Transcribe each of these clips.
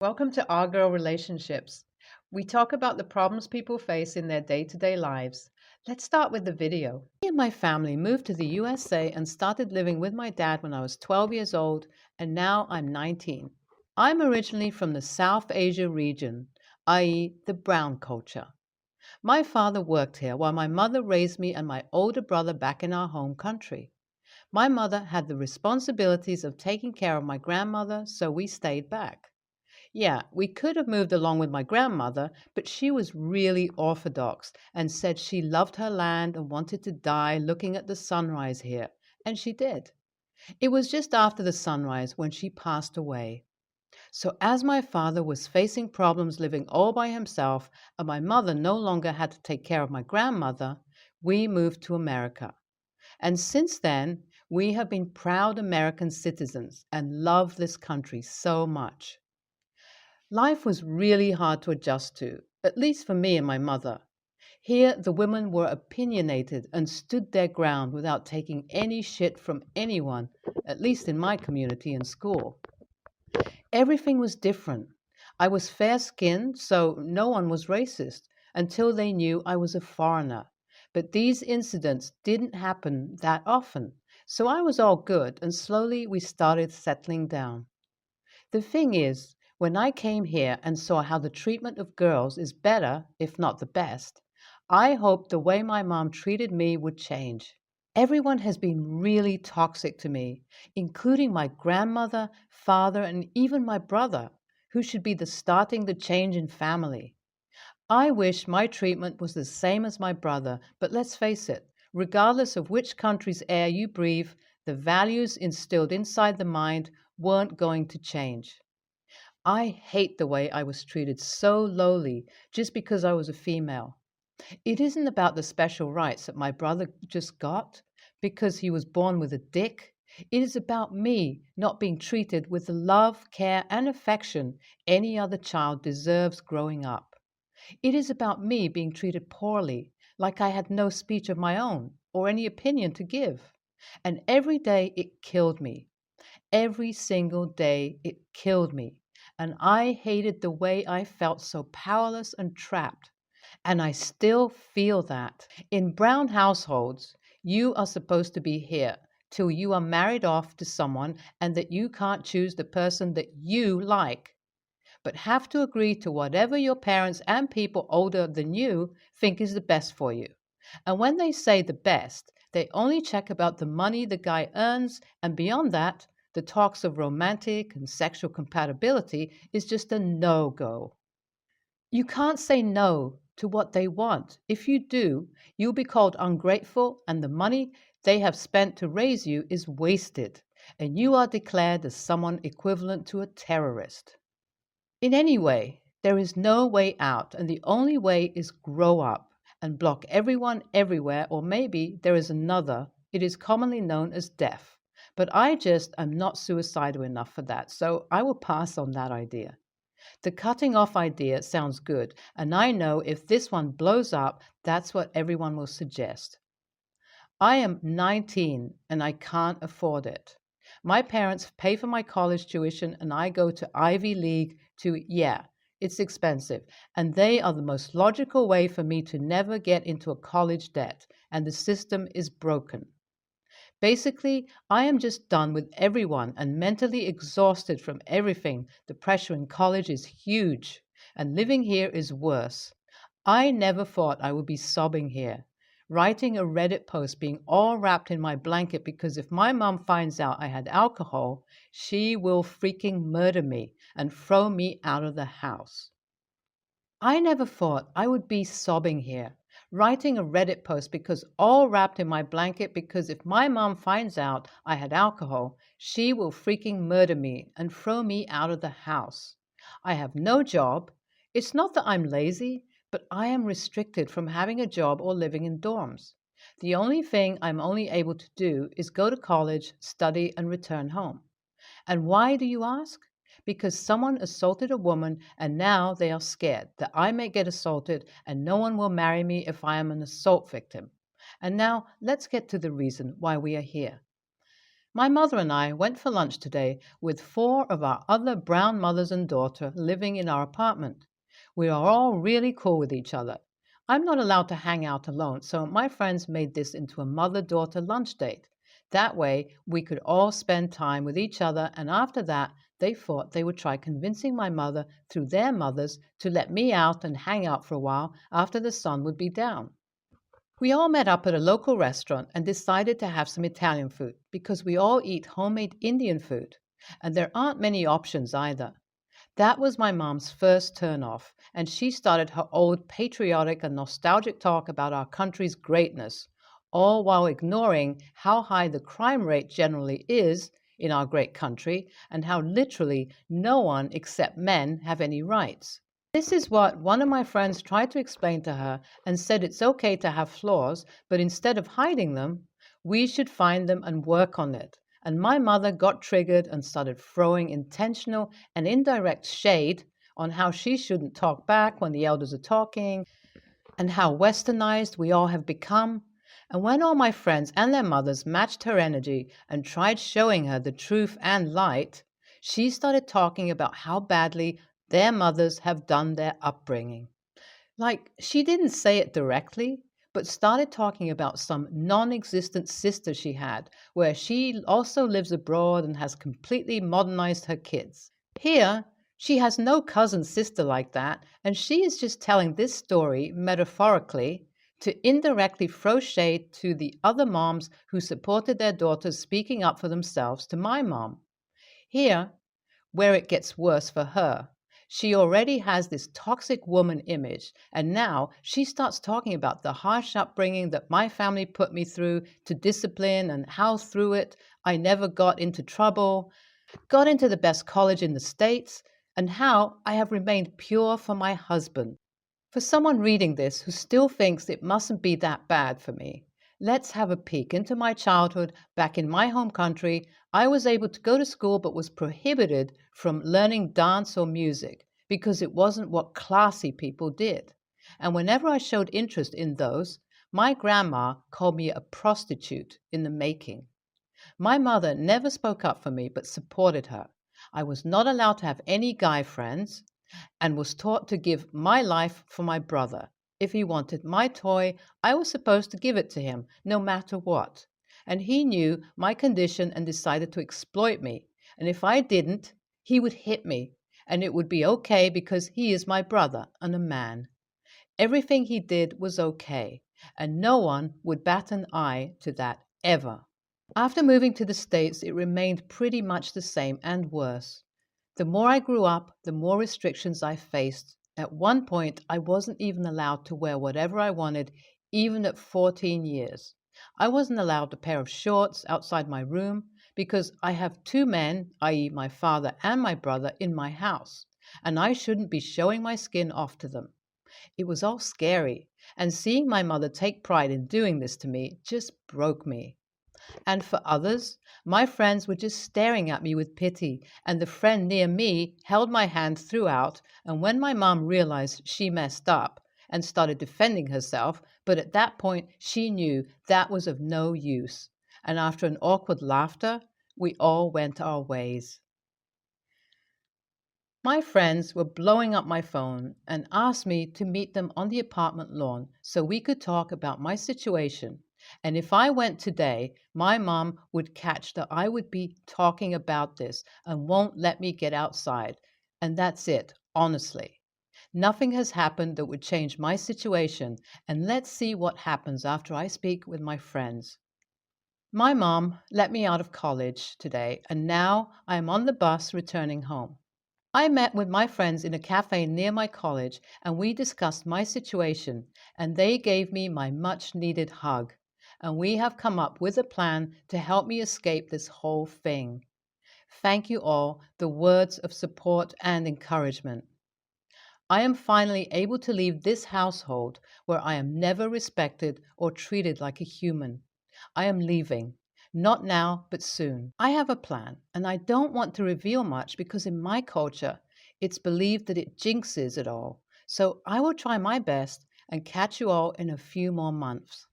Welcome to Our Girl Relationships. We talk about the problems people face in their day to day lives. Let's start with the video. Me and my family moved to the USA and started living with my dad when I was 12 years old, and now I'm 19. I'm originally from the South Asia region, i.e., the brown culture. My father worked here while my mother raised me and my older brother back in our home country. My mother had the responsibilities of taking care of my grandmother, so we stayed back. Yeah, we could have moved along with my grandmother, but she was really orthodox and said she loved her land and wanted to die looking at the sunrise here. And she did. It was just after the sunrise when she passed away. So, as my father was facing problems living all by himself and my mother no longer had to take care of my grandmother, we moved to America. And since then, we have been proud American citizens and love this country so much. Life was really hard to adjust to, at least for me and my mother. Here, the women were opinionated and stood their ground without taking any shit from anyone, at least in my community and school. Everything was different. I was fair skinned, so no one was racist until they knew I was a foreigner. But these incidents didn't happen that often, so I was all good, and slowly we started settling down. The thing is, when I came here and saw how the treatment of girls is better, if not the best, I hoped the way my mom treated me would change. Everyone has been really toxic to me, including my grandmother, father, and even my brother, who should be the starting the change in family. I wish my treatment was the same as my brother, but let's face it, regardless of which country's air you breathe, the values instilled inside the mind weren't going to change. I hate the way I was treated so lowly just because I was a female. It isn't about the special rights that my brother just got because he was born with a dick. It is about me not being treated with the love, care, and affection any other child deserves growing up. It is about me being treated poorly, like I had no speech of my own or any opinion to give. And every day it killed me. Every single day it killed me. And I hated the way I felt so powerless and trapped. And I still feel that. In brown households, you are supposed to be here till you are married off to someone and that you can't choose the person that you like, but have to agree to whatever your parents and people older than you think is the best for you. And when they say the best, they only check about the money the guy earns, and beyond that, the talks of romantic and sexual compatibility is just a no go. You can't say no to what they want. If you do, you'll be called ungrateful, and the money they have spent to raise you is wasted, and you are declared as someone equivalent to a terrorist. In any way, there is no way out, and the only way is grow up and block everyone everywhere, or maybe there is another. It is commonly known as death. But I just am not suicidal enough for that, so I will pass on that idea. The cutting off idea sounds good, and I know if this one blows up, that's what everyone will suggest. I am 19 and I can't afford it. My parents pay for my college tuition and I go to Ivy League yeah, it's expensive. And they are the most logical way for me to never get into a college debt, and the system is broken. Basically, I am just done with everyone and mentally exhausted from everything. The pressure in college is huge, and living here is worse. I never thought I would be sobbing here, writing a Reddit post being all wrapped in my blanket because if my mom finds out I had alcohol, she will freaking murder me and throw me out of the house. I never thought I would be sobbing here, writing a Reddit post because all wrapped in my blanket because if my mom finds out I had alcohol, she will freaking murder me and throw me out of the house. I have no job. It's not that I'm lazy, but I am restricted from having a job or living in dorms. The only thing I'm only able to do is go to college, study, and return home. And why do you ask? Because someone assaulted a woman and now they are scared that I may get assaulted and no one will marry me if I am an assault victim. And now let's get to the reason why we are here. My mother and I went for lunch today with four of our other brown mothers and daughter living in our apartment. We are all really cool with each other. I'm not allowed to hang out alone, so my friends made this into a mother daughter lunch date. That way, we could all spend time with each other, and after that, they thought they would try convincing my mother through their mothers to let me out and hang out for a while after the sun would be down. We all met up at a local restaurant and decided to have some Italian food because we all eat homemade Indian food, and there aren't many options either. That was my mom's first turn off, and she started her old patriotic and nostalgic talk about our country's greatness, all while ignoring how high the crime rate generally is in our great country and how literally no one except men have any rights. This is what one of my friends tried to explain to her and said it's okay to have flaws, but instead of hiding them, we should find them and work on it. And my mother got triggered and started throwing intentional and indirect shade on how she shouldn't talk back when the elders are talking and how westernized we all have become. And when all my friends and their mothers matched her energy and tried showing her the truth and light, she started talking about how badly their mothers have done their upbringing. Like, she didn't say it directly, but started talking about some non existent sister she had, where she also lives abroad and has completely modernized her kids. Here, she has no cousin sister like that, and she is just telling this story metaphorically to indirectly throw shade to the other moms who supported their daughters speaking up for themselves to my mom. Here, where it gets worse for her. She already has this toxic woman image, and now she starts talking about the harsh upbringing that my family put me through to discipline and how through it I never got into trouble, got into the best college in the States, and how I have remained pure for my husband. For someone reading this who still thinks it mustn't be that bad for me, let's have a peek into my childhood back in my home country. I was able to go to school but was prohibited from learning dance or music because it wasn't what classy people did. And whenever I showed interest in those, my grandma called me a prostitute in the making. My mother never spoke up for me but supported her. I was not allowed to have any guy friends and was taught to give my life for my brother. If he wanted my toy, I was supposed to give it to him, no matter what. And he knew my condition and decided to exploit me. And if I didn't, he would hit me. And it would be okay because he is my brother and a man. Everything he did was okay, and no one would bat an eye to that ever. After moving to the States, it remained pretty much the same and worse. The more I grew up, the more restrictions I faced. At one point, I wasn't even allowed to wear whatever I wanted, even at 14 years. I wasn't allowed a pair of shorts outside my room because I have two men, i.e., my father and my brother, in my house, and I shouldn't be showing my skin off to them. It was all scary, and seeing my mother take pride in doing this to me just broke me. And for others, my friends were just staring at me with pity, and the friend near me held my hand throughout. And when my mom realized she messed up and started defending herself, but at that point she knew that was of no use. And after an awkward laughter, we all went our ways. My friends were blowing up my phone and asked me to meet them on the apartment lawn so we could talk about my situation. And if I went today, my mom would catch that I would be talking about this and won't let me get outside. And that's it, honestly. Nothing has happened that would change my situation, and let's see what happens after I speak with my friends. My mom let me out of college today, and now I am on the bus returning home. I met with my friends in a cafe near my college and we discussed my situation, and they gave me my much needed hug. And we have come up with a plan to help me escape this whole thing. Thank you all, the words of support and encouragement. I am finally able to leave this household where I am never respected or treated like a human. I am leaving. Not now, but soon. I have a plan, and I don't want to reveal much because in my culture, it's believed that it jinxes it all. So I will try my best and catch you all in a few more months.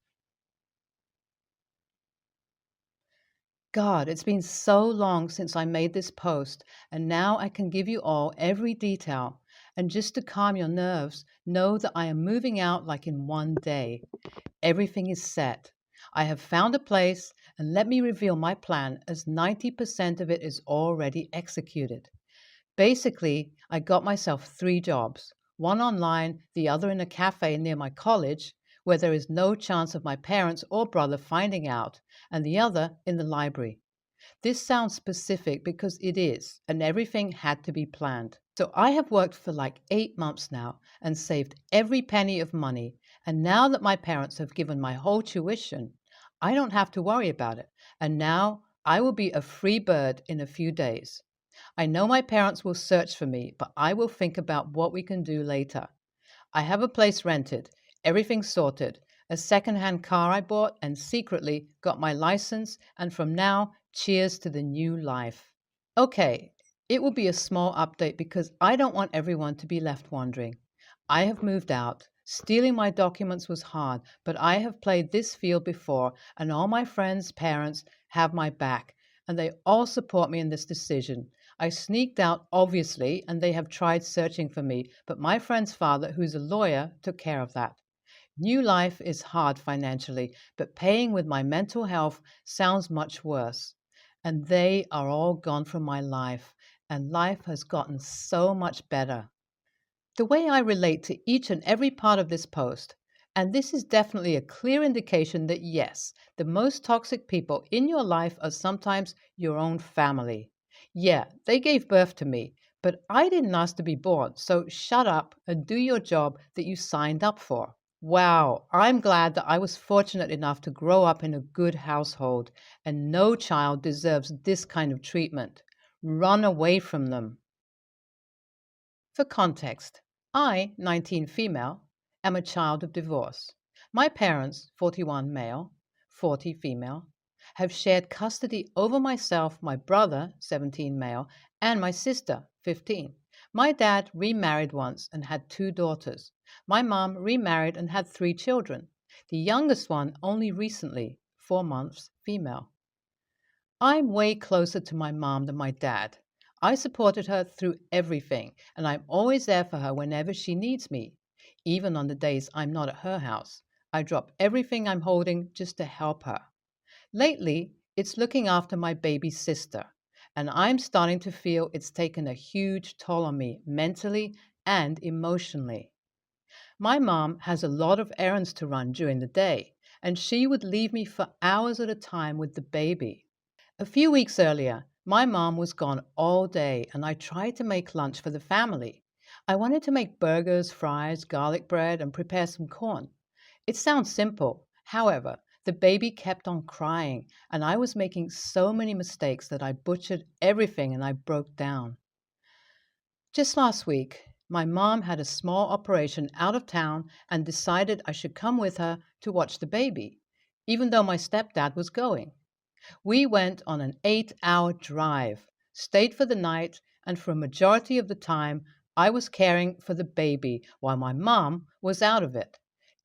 God, it's been so long since I made this post, and now I can give you all every detail. And just to calm your nerves, know that I am moving out like in one day. Everything is set. I have found a place, and let me reveal my plan as 90% of it is already executed. Basically, I got myself three jobs, one online, the other in a cafe near my college, where there is no chance of my parents or brother finding out, and the other in the library. This sounds specific because it is, and everything had to be planned. So I have worked for like 8 months now and saved every penny of money. And now that my parents have given my whole tuition, I don't have to worry about it. And now I will be a free bird in a few days. I know my parents will search for me, but I will think about what we can do later. I have a place rented, everything sorted, a second-hand car I bought, and secretly got my license, and from now, cheers to the new life. Okay, it will be a small update because I don't want everyone to be left wondering. I have moved out. Stealing my documents was hard, but I have played this field before, and all my friends' parents have my back, and they all support me in this decision. I sneaked out, obviously, and they have tried searching for me, but my friend's father, who's a lawyer, took care of that. New life is hard financially, but paying with my mental health sounds much worse. And they are all gone from my life, and life has gotten so much better. The way I relate to each and every part of this post, and this is definitely a clear indication that yes, the most toxic people in your life are sometimes your own family. Yeah, they gave birth to me, but I didn't ask to be born, so shut up and do your job that you signed up for. Wow, I'm glad that I was fortunate enough to grow up in a good household, and no child deserves this kind of treatment. Run away from them. For context, I, 19 female, am a child of divorce. My parents, 41 male, 40 female, have shared custody over myself, my brother, 17 male, and my sister, 15. My dad remarried once and had two daughters. My mom remarried and had three children. The youngest one only recently, 4 months, female. I'm way closer to my mom than my dad. I supported her through everything, and I'm always there for her whenever she needs me, even on the days I'm not at her house. I drop everything I'm holding just to help her. Lately, it's looking after my baby sister, and I'm starting to feel it's taken a huge toll on me mentally and emotionally. My mom has a lot of errands to run during the day, and she would leave me for hours at a time with the baby. A few weeks earlier, my mom was gone all day, and I tried to make lunch for the family. I wanted to make burgers, fries, garlic bread, and prepare some corn. It sounds simple. However, the baby kept on crying, and I was making so many mistakes that I butchered everything and I broke down. Just last week, my mom had a small operation out of town and decided I should come with her to watch the baby, even though my stepdad was going. We went on an 8-hour drive, stayed for the night, and for a majority of the time, I was caring for the baby while my mom was out of it.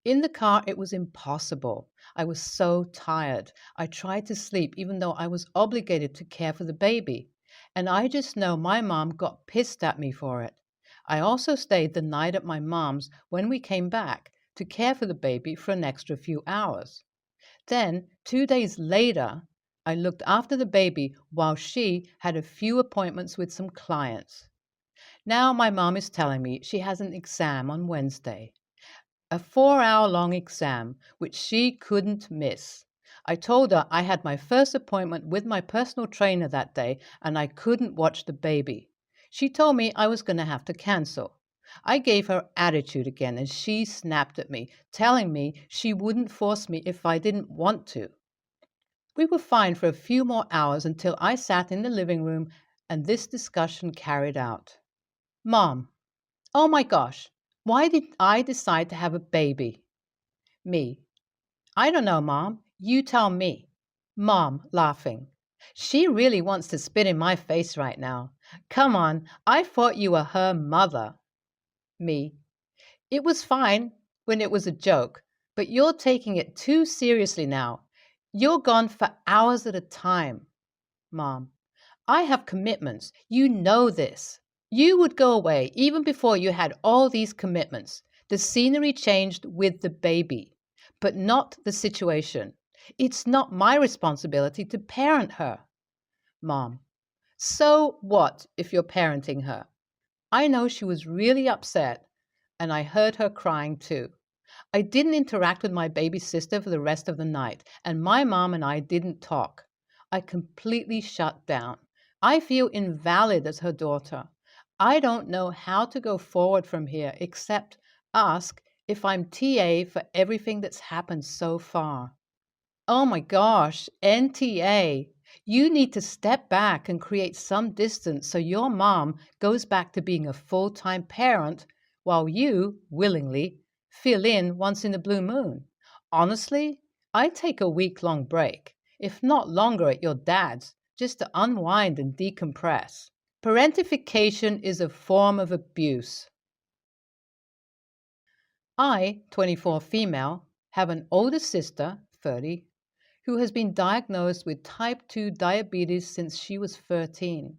In the car, it was impossible. I was so tired. I tried to sleep even though I was obligated to care for the baby. And I just know my mom got pissed at me for it. I also stayed the night at my mom's when we came back to care for the baby for an extra few hours. Then, 2 days later, I looked after the baby while she had a few appointments with some clients. Now my mom is telling me she has an exam on Wednesday, a 4-hour long exam which she couldn't miss. I told her I had my first appointment with my personal trainer that day and I couldn't watch the baby. She told me I was going to have to cancel. I gave her attitude again and she snapped at me, telling me she wouldn't force me if I didn't want to. We were fine for a few more hours until I sat in the living room and this discussion carried out. Mom, oh my gosh, why did I decide to have a baby? Me, I don't know, Mom. You tell me. Mom, laughing. She really wants to spit in my face right now. Come on, I thought you were her mother. Me, it was fine when it was a joke, but you're taking it too seriously now. You're gone for hours at a time. Mom: I have commitments. You know this. You would go away even before you had all these commitments. The scenery changed with the baby, but not the situation. It's not my responsibility to parent her. Mom: So what if you're parenting her? I know she was really upset, and I heard her crying too. I didn't interact with my baby sister for the rest of the night, and my mom and I didn't talk. I completely shut down. I feel invalid as her daughter. I don't know how to go forward from here except ask if I'm TA for everything that's happened so far. Oh my gosh, NTA. You need to step back and create some distance so your mom goes back to being a full-time parent while you, willingly, fill in once in a blue moon. Honestly, I'd take a week-long break, if not longer at your dad's, just to unwind and decompress. Parentification is a form of abuse. I, 24 female, have an older sister, 30, who has been diagnosed with type 2 diabetes since she was 13.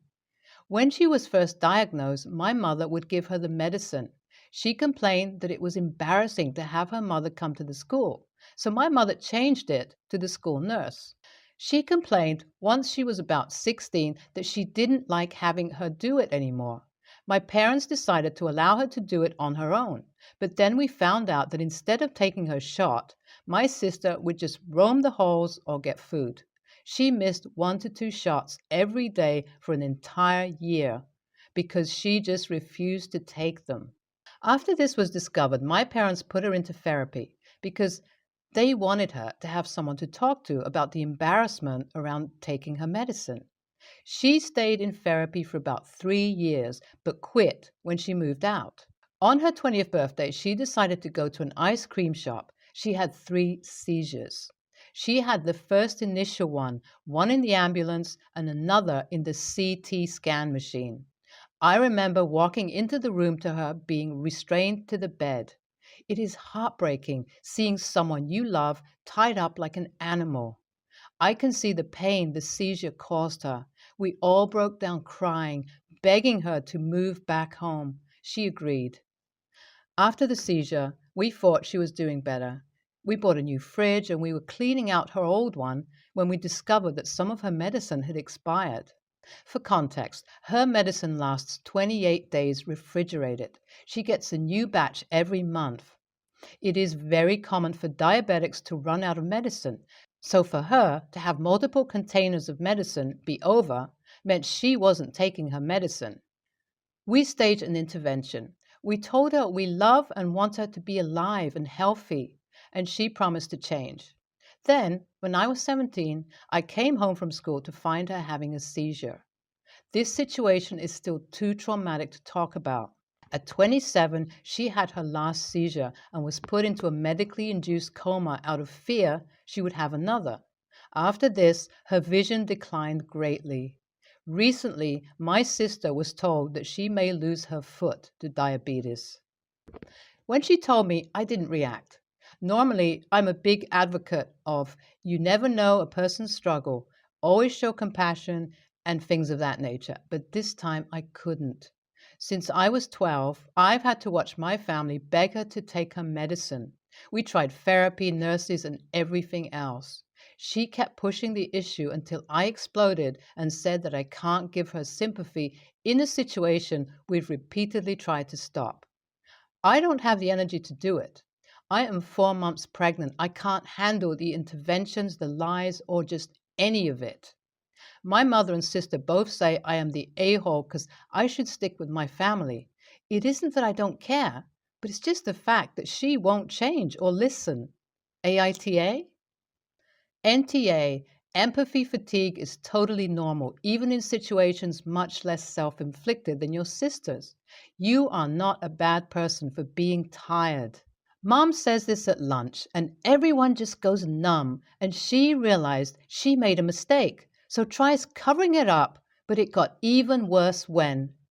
When she was first diagnosed, my mother would give her the medicine. She complained that it was embarrassing to have her mother come to the school, so my mother changed it to the school nurse. She complained once she was about 16 that she didn't like having her do it anymore. My parents decided to allow her to do it on her own, but then we found out that instead of taking her shot, my sister would just roam the halls or get food. She missed 1 to 2 shots every day for an entire year because she just refused to take them. After this was discovered, my parents put her into therapy because they wanted her to have someone to talk to about the embarrassment around taking her medicine. She stayed in therapy for about 3 years, but quit when she moved out. On her 20th birthday, she decided to go to an ice cream shop. She had 3 seizures. She had the first initial one in the ambulance and another in the CT scan machine. I remember walking into the room to her being restrained to the bed. It is heartbreaking seeing someone you love tied up like an animal. I can see the pain the seizure caused her. We all broke down crying, begging her to move back home. She agreed. After the seizure, we thought she was doing better. We bought a new fridge and we were cleaning out her old one when we discovered that some of her medicine had expired. For context, her medicine lasts 28 days refrigerated. She gets a new batch every month. It is very common for diabetics to run out of medicine, so for her to have multiple containers of medicine be over meant she wasn't taking her medicine. We staged an intervention. We told her we love and want her to be alive and healthy, and she promised to change. Then, when I was 17, I came home from school to find her having a seizure. This situation is still too traumatic to talk about. At 27, she had her last seizure and was put into a medically induced coma out of fear she would have another. After this, her vision declined greatly. Recently, my sister was told that she may lose her foot to diabetes. When she told me, I didn't react. Normally, I'm a big advocate of you never know a person's struggle, always show compassion, and things of that nature, but this time I couldn't. Since I was 12, I've had to watch my family beg her to take her medicine. We tried therapy, nurses, and everything else. She kept pushing the issue until I exploded and said that I can't give her sympathy in a situation we've repeatedly tried to stop. I don't have the energy to do it. I am 4 months pregnant. I can't handle the interventions, the lies, or just any of it. My mother and sister both say I am the a-hole because I should stick with my family. It isn't that I don't care, but it's just the fact that she won't change or listen. AITA? NTA, empathy fatigue is totally normal, even in situations much less self-inflicted than your sister's. You are not a bad person for being tired. Mom says this at lunch, and everyone just goes numb, and she realized she made a mistake, so tries covering it up, but it got even worse when